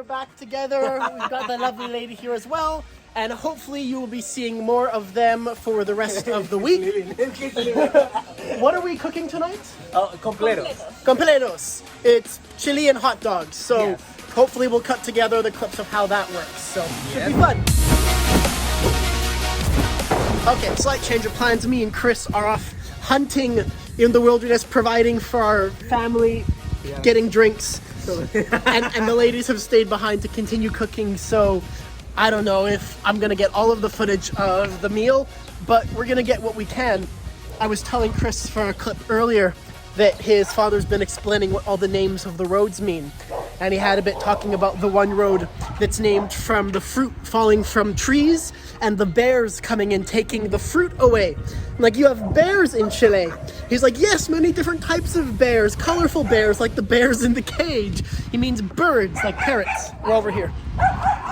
are back together. We've got the lovely lady here as well. And hopefully you will be seeing more of them for the rest of the week. What are we cooking tonight? Completos. Completos. It's Chilean hot dogs. So hopefully we'll cut together the clips of how that works. So should be fun. Okay, slight change of plans. Me and Chris are off hunting in the wilderness, providing for our family, getting drinks. and the ladies have stayed behind to continue cooking. So I don't know if I'm gonna get all of the footage of the meal, but we're gonna get what we can. I was telling Chris for a clip earlier that his father's been explaining what all the names of the roads mean. And he had a bit talking about the one road that's named from the fruit falling from trees and the bears coming and taking the fruit away. Like, you have bears in Chile. He's like, yes, many different types of bears, colorful bears, like the bears in the cage. He means birds, like parrots. We're over here.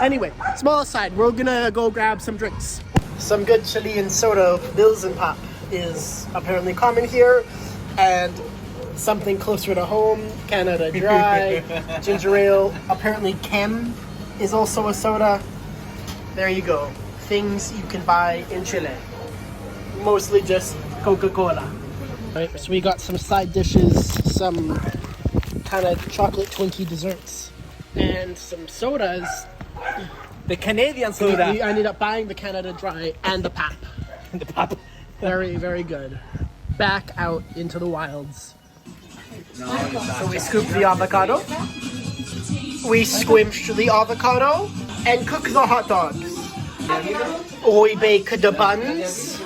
Anyway, small aside, we're gonna go grab some drinks. Some good Chilean soda, Bills and Pop, is apparently common here. And something closer to home, Canada Dry, ginger ale. Apparently Chem is also a soda. There you go. Things you can buy in Chile. Mostly just Coca-Cola. Right, so we got some side dishes, some kind of chocolate Twinkie desserts, and some sodas. The Canadian soda. We ended up buying the Canada Dry and the Pop. The pop. Very, very good. Back out into the wilds. So we scoop the avocado, we squinch the avocado, and cook the hot dogs. We bake the buns.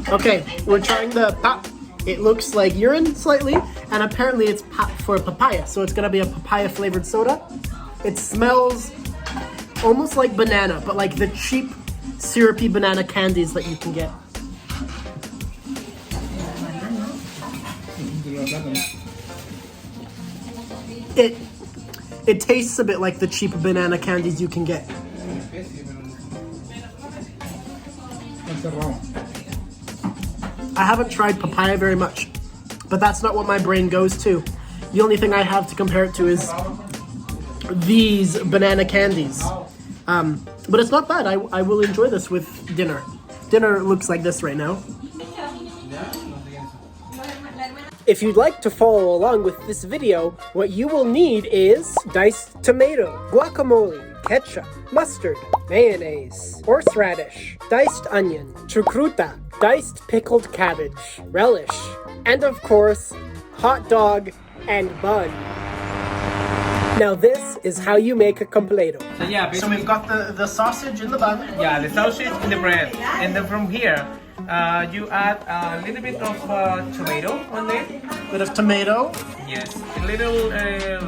Okay, we're trying the pap. It looks like urine slightly, and apparently it's pap for papaya, so it's gonna be a papaya flavored soda. It smells almost like banana, but like the cheap syrupy banana candies that you can get. It tastes a bit like the cheap banana candies you can get. I haven't tried papaya very much, but that's not what my brain goes to. The only thing I have to compare it to is these banana candies. But it's not bad. I will enjoy this with dinner. Dinner looks like this right now. If you'd like to follow along with this video, what you will need is diced tomato, guacamole, ketchup, mustard, mayonnaise, horseradish, diced onion, chucruta, diced pickled cabbage, relish, and of course, hot dog and bun. Now this is how you make a completo. So yeah, So we've got the sausage in the bun. yeah, the sausage in the bread, and then from here, you add a little bit of tomato on it. Bit of tomato. Yes, a little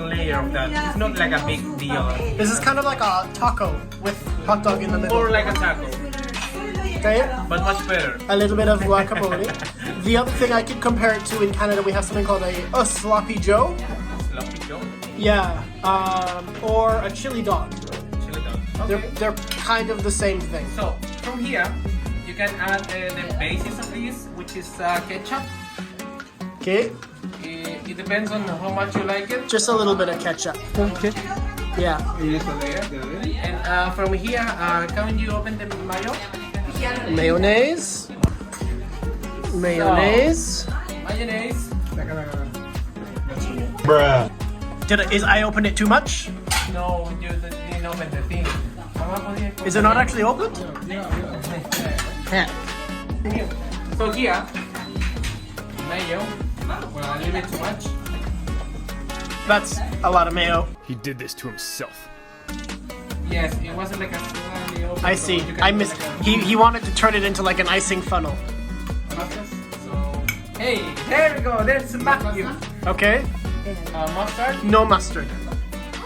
layer of that. It's not like a big deal. This is kind of like a taco with hot dog in the middle. More like a taco, Okay? but much better. A little bit of guacamole. The other thing I could compare it to in Canada, we have something called a sloppy joe. Sloppy Joe, Yeah. Or a chili dog. chili dog. Okay. They're kind of the same thing. So from here, you can add the basis of this, which is ketchup. Okay? It depends on how much you like it. Just a little bit of ketchup. Okay. Yeah. And from here, can you open the mayo? Mayonnaise. Mayonnaise. Mayonnaise. Bruh. Is I opened it too much? No, you didn't open the thing. Is it not actually opened? Yeah. So here, mayo. Well, a little bit too much. That's a lot of mayo. He did this to himself. Yes, it wasn't like a slightly open. I so see. you can I do missed. like a He wanted to turn it into like an icing funnel. process. So, hey, there we go. There's Matthew. Okay. Mustard. No mustard.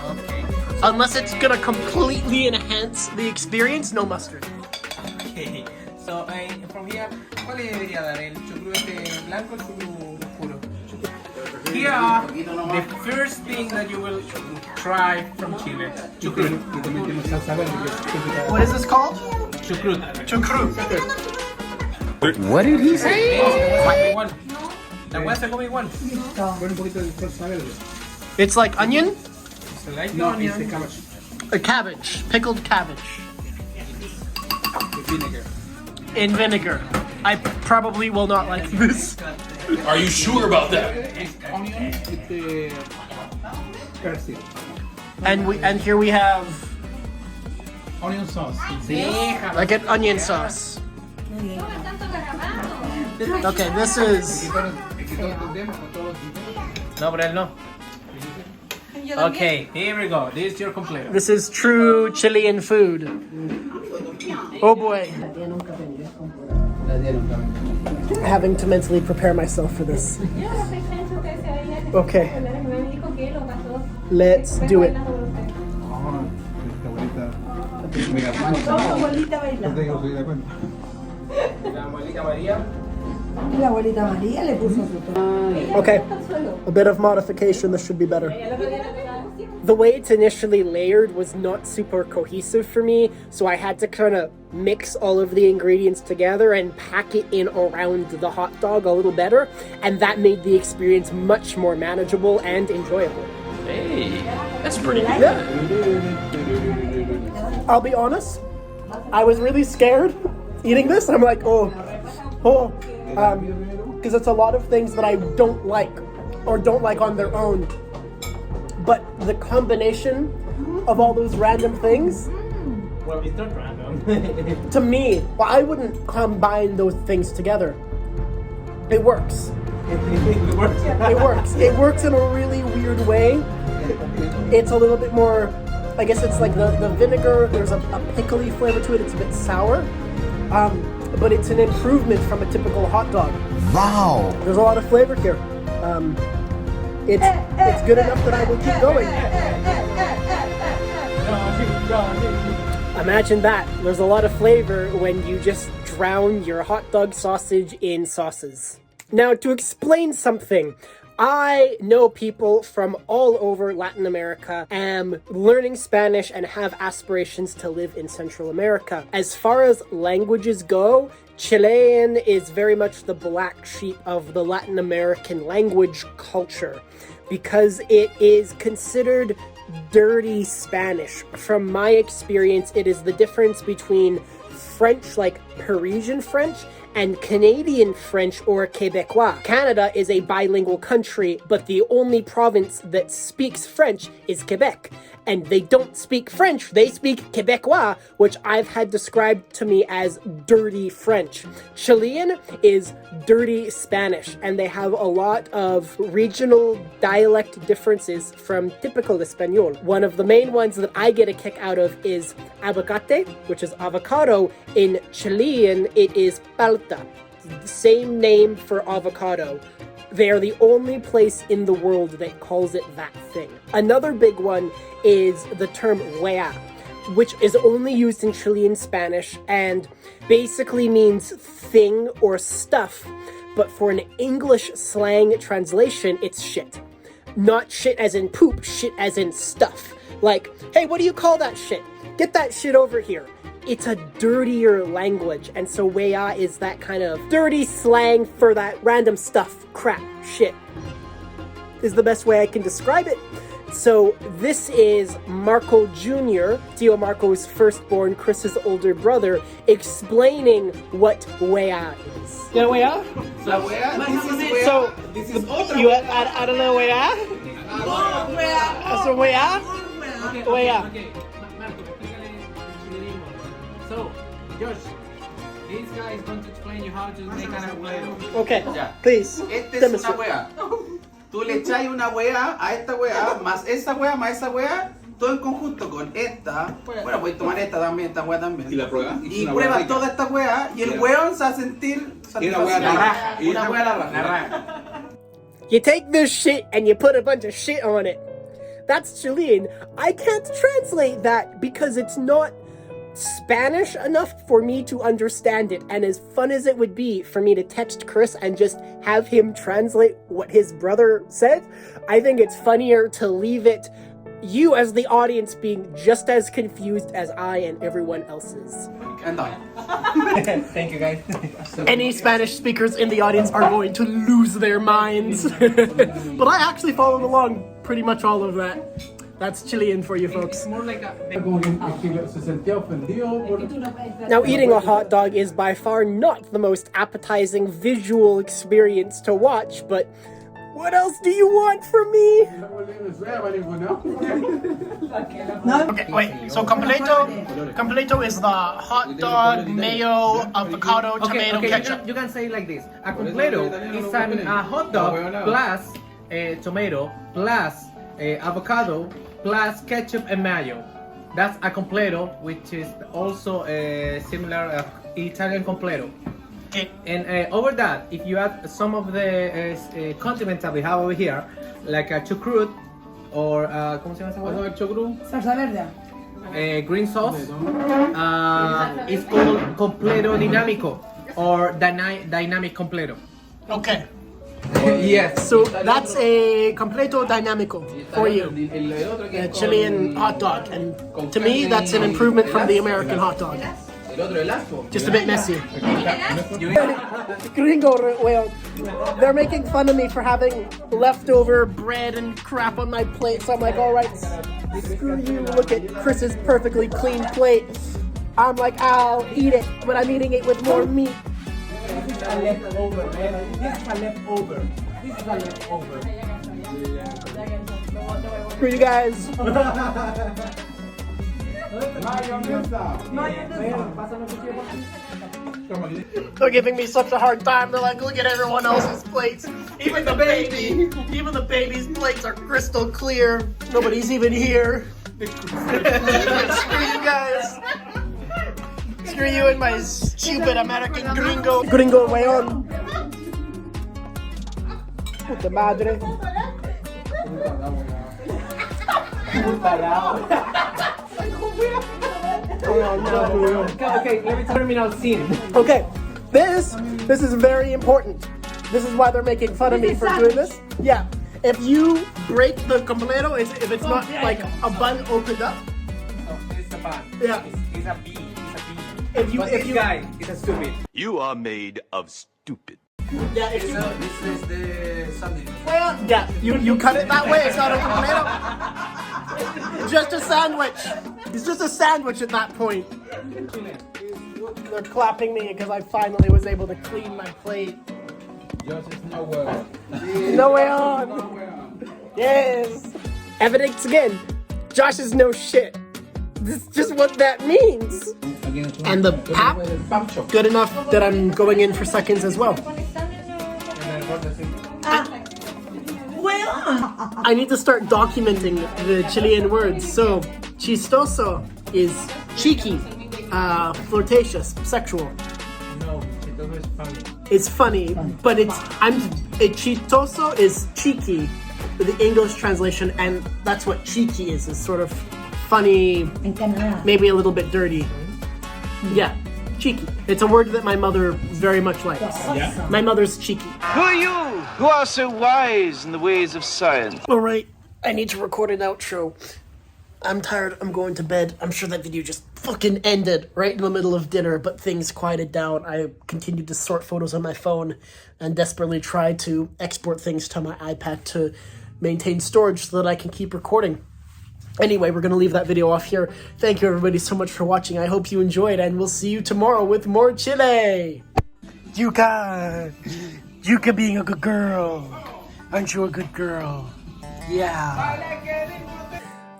Okay. Unless it's gonna completely enhance the experience, no mustard. Okay. So from here, ¿cuál le debería dar? ¿El chucrú blanco o el chucrú puro? Here are the first thing that you will try from Chile. Chucrut. What is this called? Chucrut. Chucrut. What did he say? Basically, what you want. La hueá se come igual. Pon un poquito de salsa verde. It's like onion? Se like No, onion. it's the cabbage. A cabbage. Pickled cabbage. The vinegar. In vinegar. I probably will not like this. Are you sure about that? It's onion with the persil. And here we have Onion sauce. like an onion sauce. Okay, this is No, pero él no. Okay, here we go. This is your completo. this is true Chilean food. Oh boy. Having to mentally prepare myself for this. Okay, let's do it. La abuelita María. La abuelita María le puso su Okay, a bit of modification, this should be better. The way it's initially layered was not super cohesive for me, so I had to kind of mix all of the ingredients together and pack it in around the hot dog a little better, and that made the experience much more manageable and enjoyable. Hey, that's pretty good. Yeah. I'll be honest, I was really scared eating this. I'm like, because it's a lot of things that I don't like or don't like on their own. But the combination of all those random things, Well, it's not random. to me, well, I wouldn't combine those things together. It works. It works. It works. It works in a really weird way. It's a little bit more, I guess it's like the vinegar, there's a pickly flavor to it. It's a bit sour. But it's an improvement from a typical hot dog. Wow. There's a lot of flavor here. It's good enough that I will keep going. Imagine that. There's a lot of flavor when you just drown your hot dog sausage in sauces. Now, to explain something, I know people from all over Latin America, am learning Spanish and have aspirations to live in Central America. As far as languages go, Chilean is very much the black sheep of the Latin American language culture because it is considered dirty Spanish. From my experience, it is the difference between French, like Parisian French, and Canadian French or Quebecois. Canada is a bilingual country, but the only province that speaks French is Quebec. And they don't speak French, they speak Quebecois, which I've had described to me as dirty French. Chilean is dirty Spanish, and they have a lot of regional dialect differences from typical Espanol. One of the main ones that I get a kick out of is aguacate, which is avocado. In Chilean, it is palta, the same name for avocado. They are the only place in the world that calls it that thing. Another big one is the term wea, which is only used in Chilean Spanish and basically means thing or stuff, but for an English slang translation, it's shit. Not shit as in poop, shit as in stuff. Like, hey, what do you call that shit? Get that shit over here. It's a dirtier language, and so wea is that kind of dirty slang for that random stuff, crap, shit, is the best way I can describe it. So this is Marco Jr., Tio Marco's firstborn, Chris's older brother, explaining what wea is. Yeah, wea? La wea, this is wea. So, This is otra you, wea. I don't know wea? So wea? Wea. Okay. Marco, explícale el chilenismo. So, Josh, this guy is going to explain you how to make an completo. Okay, Ya. please. Esta es demonstrate. una wea. Tú le echas una wea a esta wea, más esa wea, todo en conjunto con esta. Bueno, voy a tomar esta también, esta wea también. ¿Y la pruebas? Y pruebas toda esta wea y el weón se va a sentir satisfacción. la raja. Una wea a la raja. La raja. You take this shit and you put a bunch of shit on it. That's Chilean. I can't translate that because it's not Spanish enough for me to understand it. And as fun as it would be for me to text Chris and just have him translate what his brother said, I think it's funnier to leave it you as the audience being just as confused as I and everyone else is. and done. Thank you, guys. Any Spanish speakers in the audience are going to lose their minds. But I actually followed along pretty much all of that. That's Chilean for you folks. More like a... Now, eating a hot dog is by far not the most appetizing visual experience to watch, but what else do you want from me? Okay, wait. So completo is the hot dog, mayo, avocado, tomato, ketchup. You can say it like this. A completo is a hot dog plus tomato plus avocado plus ketchup and mayo. That's a completo, which is also similar Italian completo. Okay. And over that, if you add some of the condiments that we have over here, like a chucrut or ¿cómo se llama esa hueá? Salsa verde. Green sauce, it's called completo dinámico or dynamic completo. Okay. Yes. So that's a completo dinámico for you. A Chilean hot dog. And to me, that's an improvement from the American hot dog. Just a bit messy. Gringo, well, they're making fun of me for having leftover bread and crap on my plate, so I'm like, alright, screw you, look at Chris's perfectly clean plate. I'm like, I'll eat it, but I'm eating it with more meat. This is a leftover, man. This is a leftover. This is a leftover. Screw you guys. They're giving me such a hard time. They're like, look at everyone else's plates. Even the baby's plates are crystal clear. Nobody's even here. Screw you guys. Screw you and my stupid American gringo. Gringo weón. Puta madre. Okay, let me terminal scene. Okay, this is very important. This is why they're making fun of me for doing this. Yeah, if you break the completo, if it's not like a bun opened up. Oh, it's a bun. Yeah. It's a bee. If you guy is a stupid. You are made of stupid. yeah, if you This is the sandwich. well, yeah, you cut it that way. It's not a completo. It's just a sandwich. It's just a sandwich at that point. They're clapping me because I finally was able to clean my plate. No way on. Yes. Evidence again. Josh is no shit. This is just what that means. And the pap, good enough that I'm going in for seconds as well. I need to start documenting the Chilean words. So, chistoso is cheeky, flirtatious, sexual. No, chistoso is funny. It's funny, but chistoso is cheeky, the English translation, and that's what cheeky is sort of funny, En Canadá. maybe a little bit dirty. Yeah, cheeky. It's a word that my mother very much likes. Yeah? My mother's cheeky. Who are you who are so wise in the ways of science? Alright, I need to record an outro. I'm tired, I'm going to bed. I'm sure that video just fucking ended right in the middle of dinner, but things quieted down. I continued to sort photos on my phone and desperately tried to export things to my iPad to maintain storage so that I can keep recording. Anyway, we're going to leave that video off here. Thank you everybody so much for watching. I hope you enjoyed, and we'll see you tomorrow with more Chile! Yuka being a good girl. Aren't you a good girl? Yeah.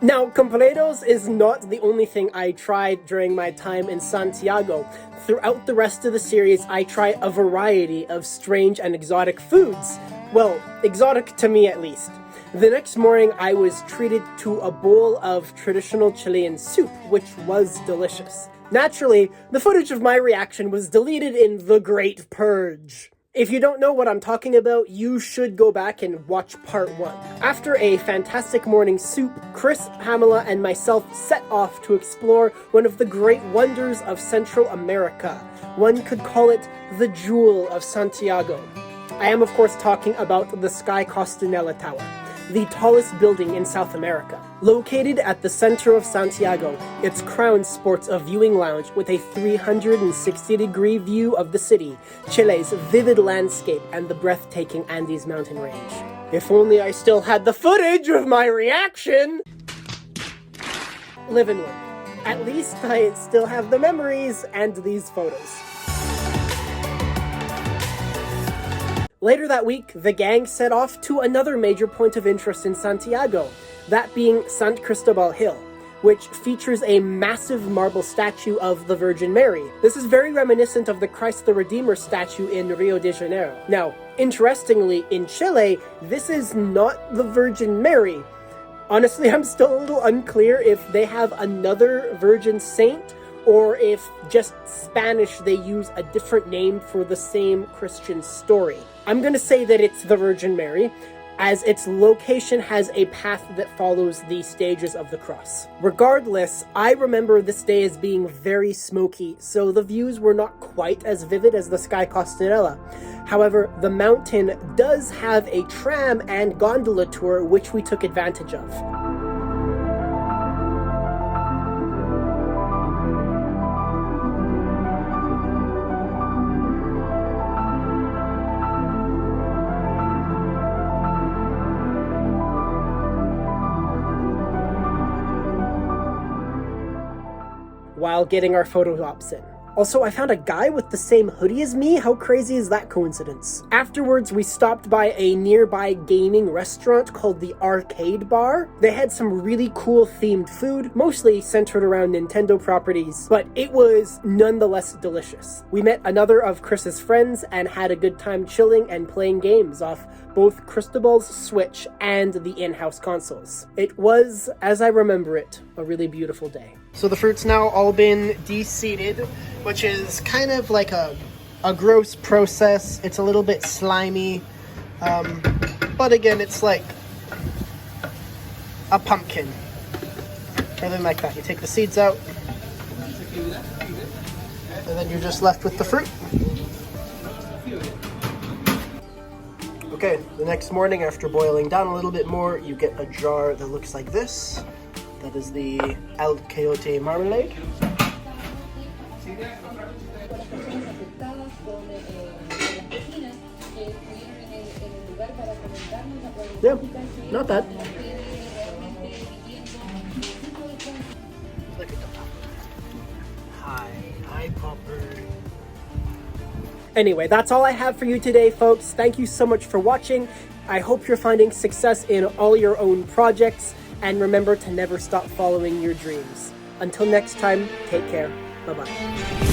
Now, completos is not the only thing I tried during my time in Santiago. Throughout the rest of the series, I try a variety of strange and exotic foods. Well, exotic to me at least. The next morning, I was treated to a bowl of traditional Chilean soup, which was delicious. Naturally, the footage of my reaction was deleted in The Great Purge. If you don't know what I'm talking about, you should go back and watch part 1. After a fantastic morning soup, Chris, Pamela, and myself set off to explore one of the great wonders of Central America. One could call it the Jewel of Santiago. I am, of course, talking about the Sky Costanella Tower. the tallest building in South America. Located at the center of Santiago, its crown sports a viewing lounge with a 360-degree view of the city, Chile's vivid landscape, and the breathtaking Andes mountain range. If only I still had the footage of my reaction! Live and learn. At least I still have the memories and these photos. Later that week, the gang set off to another major point of interest in Santiago, that being Sant Cristobal Hill, which features a massive marble statue of the Virgin Mary. This is very reminiscent of the Christ the Redeemer statue in Rio de Janeiro. Now, interestingly, in Chile, this is not the Virgin Mary. Honestly, I'm still a little unclear if they have another Virgin Saint, or if just Spanish they use a different name for the same Christian story. I'm gonna say that it's the Virgin Mary, as its location has a path that follows the stages of the cross. Regardless, I remember this day as being very smoky, so the views were not quite as vivid as the Sky Costarella. However, the mountain does have a tram and gondola tour, which we took advantage of. While getting our photo ops in. Also, I found a guy with the same hoodie as me. How crazy is that coincidence? Afterwards, we stopped by a nearby gaming restaurant called the Arcade Bar. They had some really cool themed food, mostly centered around Nintendo properties, but it was nonetheless delicious. We met another of Chris's friends and had a good time chilling and playing games off both Cristobal's Switch and the in-house consoles. It was, as I remember it, a really beautiful day. So the fruit's now all been de-seeded, which is kind of like a gross process. It's a little bit slimy, but again, it's like a pumpkin. Something like that. You take the seeds out, and then you're just left with the fruit. Okay, the next morning, after boiling down a little bit more, you get a jar that looks like this. That is the El Coyote marmalade. Yeah, not bad. Look at the popper. Hi, popper. Anyway, that's all I have for you today, folks. Thank you so much for watching. I hope you're finding success in all your own projects, and remember to never stop following your dreams. Until next time, take care. Bye-bye.